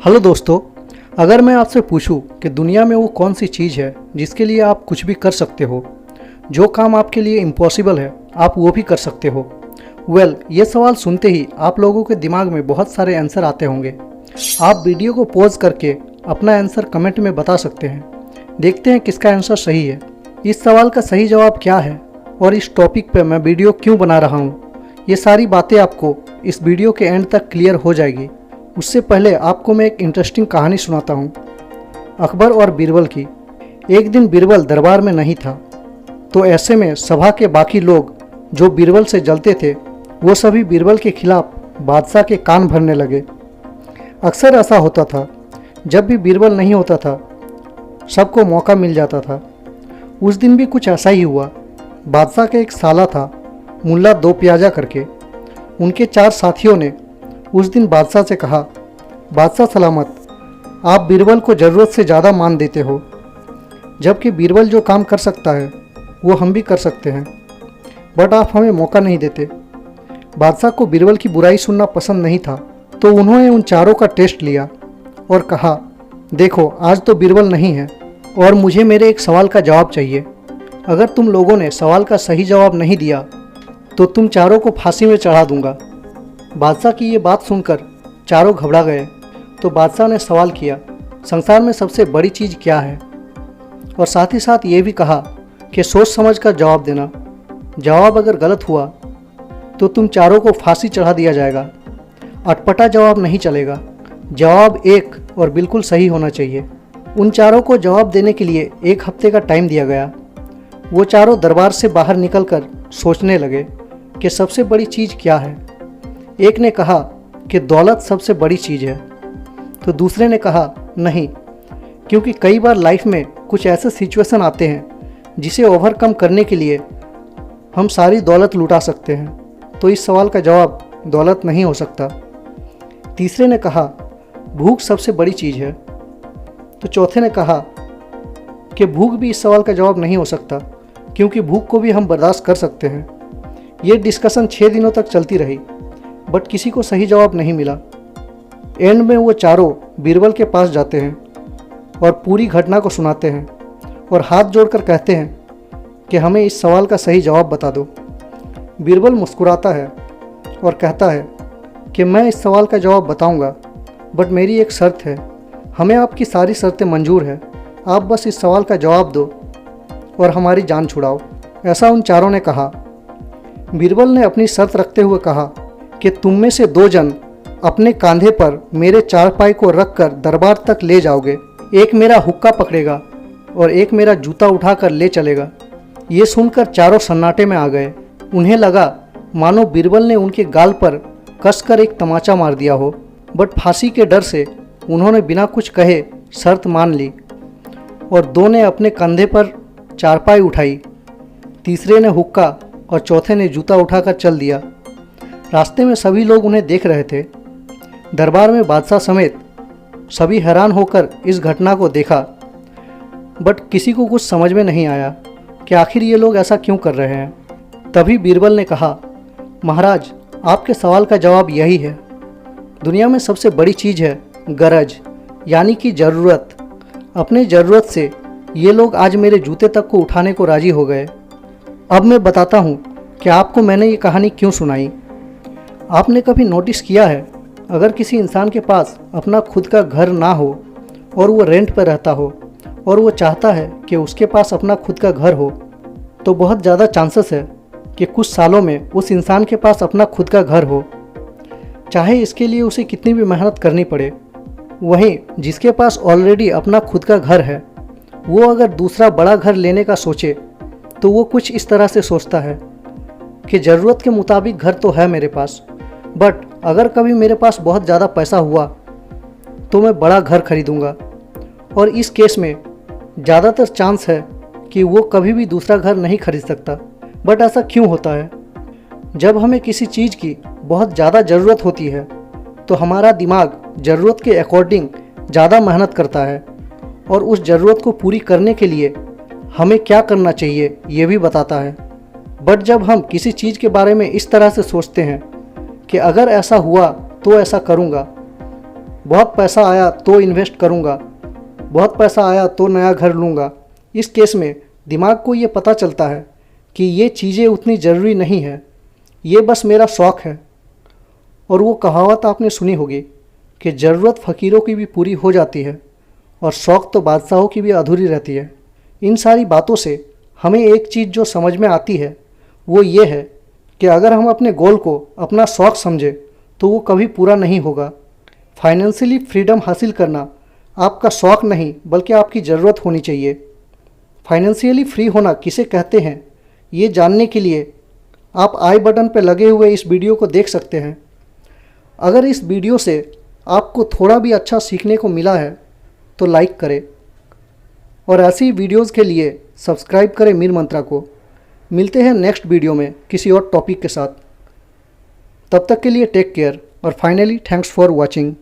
Hello दोस्तों, अगर मैं आपसे पूछूं कि दुनिया में वो कौन सी चीज़ है जिसके लिए आप कुछ भी कर सकते हो, जो काम आपके लिए इम्पॉसिबल है आप वो भी कर सकते हो। ये सवाल सुनते ही आप लोगों के दिमाग में बहुत सारे आंसर आते होंगे। आप वीडियो को पॉज करके अपना आंसर कमेंट में बता सकते हैं। देखते हैं किसका आंसर सही है। इस सवाल का सही जवाब क्या है और इस टॉपिक पर मैं वीडियो क्यों बना रहा हूँ, ये सारी बातें आपको इस वीडियो के एंड तक क्लियर हो जाएगी। उससे पहले आपको मैं एक इंटरेस्टिंग कहानी सुनाता हूँ, अकबर और बीरबल की। एक दिन बीरबल दरबार में नहीं था, तो ऐसे में सभा के बाकी लोग जो बीरबल से जलते थे वो सभी बीरबल के खिलाफ बादशाह के कान भरने लगे। अक्सर ऐसा होता था, जब भी बीरबल नहीं होता था सबको मौका मिल जाता था। उस दिन भी कुछ ऐसा ही हुआ। बादशाह का एक साला था, मुल्ला दो प्याजा करके। उनके 4 साथियों ने उस दिन बादशाह से कहा, बादशाह सलामत, आप बीरबल को ज़रूरत से ज़्यादा मान देते हो, जबकि बीरबल जो काम कर सकता है वो हम भी कर सकते हैं, बट आप हमें मौका नहीं देते। बादशाह को बीरबल की बुराई सुनना पसंद नहीं था, तो उन्होंने उन चारों का टेस्ट लिया और कहा, देखो आज तो बीरबल नहीं है और मुझे मेरे एक सवाल का जवाब चाहिए। अगर तुम लोगों ने सवाल का सही जवाब नहीं दिया तो तुम चारों को फांसी में चढ़ा दूंगा। बादशाह की ये बात सुनकर चारों घबरा गए। तो बादशाह ने सवाल किया, संसार में सबसे बड़ी चीज़ क्या है, और साथ ही साथ ये भी कहा कि सोच समझ कर जवाब देना। जवाब अगर गलत हुआ तो तुम चारों को फांसी चढ़ा दिया जाएगा। अटपटा जवाब नहीं चलेगा, जवाब एक और बिल्कुल सही होना चाहिए। उन चारों को जवाब देने के लिए 1 हफ्ते का टाइम दिया गया। वो चारों दरबार से बाहर निकलकर सोचने लगे कि सबसे बड़ी चीज़ क्या है। एक ने कहा कि दौलत सबसे बड़ी चीज़ है, तो दूसरे ने कहा नहीं, क्योंकि कई बार लाइफ में कुछ ऐसे सिचुएशन आते हैं जिसे ओवरकम करने के लिए हम सारी दौलत लुटा सकते हैं, तो इस सवाल का जवाब दौलत नहीं हो सकता। तीसरे ने कहा भूख सबसे बड़ी चीज़ है, तो चौथे ने कहा कि भूख भी इस सवाल का जवाब नहीं हो सकता, क्योंकि भूख को भी हम बर्दाश्त कर सकते हैं। ये डिस्कशन 6 दिनों तक चलती रही, बट किसी को सही जवाब नहीं मिला। एंड में वो चारों बीरबल के पास जाते हैं और पूरी घटना को सुनाते हैं और हाथ जोड़कर कहते हैं कि हमें इस सवाल का सही जवाब बता दो। बीरबल मुस्कुराता है और कहता है कि मैं इस सवाल का जवाब बताऊंगा, बट मेरी एक शर्त है। हमें आपकी सारी शर्तें मंजूर है, आप बस इस सवाल का जवाब दो और हमारी जान छुड़ाओ। ऐसा उन चारों ने कहा। बीरबल ने अपनी शर्त रखते हुए कहा कि तुम में से 2 जन अपने कंधे पर मेरे चारपाई को रखकर दरबार तक ले जाओगे। एक मेरा हुक्का पकड़ेगा और एक मेरा जूता उठाकर ले चलेगा। ये सुनकर चारों सन्नाटे में आ गए। उन्हें लगा मानो बीरबल ने उनके गाल पर कसकर एक तमाचा मार दिया हो, बट फांसी के डर से उन्होंने बिना कुछ कहे शर्त मान ली और 2 ने अपने कंधे पर चारपाई उठाई, तीसरे ने हुक्का और चौथे ने जूता उठाकर चल दिया। रास्ते में सभी लोग उन्हें देख रहे थे। दरबार में बादशाह समेत सभी हैरान होकर इस घटना को देखा, बट किसी को कुछ समझ में नहीं आया कि आखिर ये लोग ऐसा क्यों कर रहे हैं। तभी बीरबल ने कहा, महाराज आपके सवाल का जवाब यही है। दुनिया में सबसे बड़ी चीज़ है गरज, यानी कि ज़रूरत। अपने ज़रूरत से ये लोग आज मेरे जूते तक को उठाने को राज़ी हो गए। अब मैं बताता हूँ कि आपको मैंने ये कहानी क्यों सुनाई। आपने कभी नोटिस किया है, अगर किसी इंसान के पास अपना खुद का घर ना हो और वो रेंट पर रहता हो और वो चाहता है कि उसके पास अपना खुद का घर हो, तो बहुत ज़्यादा चांसेस है कि कुछ सालों में उस इंसान के पास अपना खुद का घर हो, चाहे इसके लिए उसे कितनी भी मेहनत करनी पड़े। वहीं जिसके पास ऑलरेडी अपना खुद का घर है, वो अगर दूसरा बड़ा घर लेने का सोचे तो वो कुछ इस तरह से सोचता है कि ज़रूरत के मुताबिक घर तो है मेरे पास, बट अगर कभी मेरे पास बहुत ज़्यादा पैसा हुआ तो मैं बड़ा घर खरीदूंगा। और इस केस में ज़्यादातर चांस है कि वो कभी भी दूसरा घर नहीं खरीद सकता। बट ऐसा क्यों होता है? जब हमें किसी चीज़ की बहुत ज़्यादा ज़रूरत होती है तो हमारा दिमाग ज़रूरत के अकॉर्डिंग ज़्यादा मेहनत करता है और उस ज़रूरत को पूरी करने के लिए हमें क्या करना चाहिए ये भी बताता है। बट जब हम किसी चीज़ के बारे में इस तरह से सोचते हैं कि अगर ऐसा हुआ तो ऐसा करूँगा, बहुत पैसा आया तो इन्वेस्ट करूँगा, बहुत पैसा आया तो नया घर लूँगा। इस केस में दिमाग को ये पता चलता है कि ये चीज़ें उतनी ज़रूरी नहीं है, ये बस मेरा शौक़ है। और वो कहावत आपने सुनी होगी कि ज़रूरत फ़कीरों की भी पूरी हो जाती है और शौक़ तो बादशाहों की भी अधूरी रहती है। इन सारी बातों से हमें एक चीज़ जो समझ में आती है वो ये है कि अगर हम अपने गोल को अपना शौक़ समझें तो वो कभी पूरा नहीं होगा। फाइनेंशियली फ्रीडम हासिल करना आपका शौक़ नहीं बल्कि आपकी ज़रूरत होनी चाहिए। फाइनेंशियली फ्री होना किसे कहते हैं ये जानने के लिए आप आई बटन पर लगे हुए इस वीडियो को देख सकते हैं। अगर इस वीडियो से आपको थोड़ा भी अच्छा सीखने को मिला है तो लाइक करें और ऐसी वीडियोज़ के लिए सब्सक्राइब करें मीर मंत्रा को। मिलते हैं नेक्स्ट वीडियो में किसी और टॉपिक के साथ। तब तक के लिए टेक केयर और फाइनली थैंक्स फॉर वॉचिंग।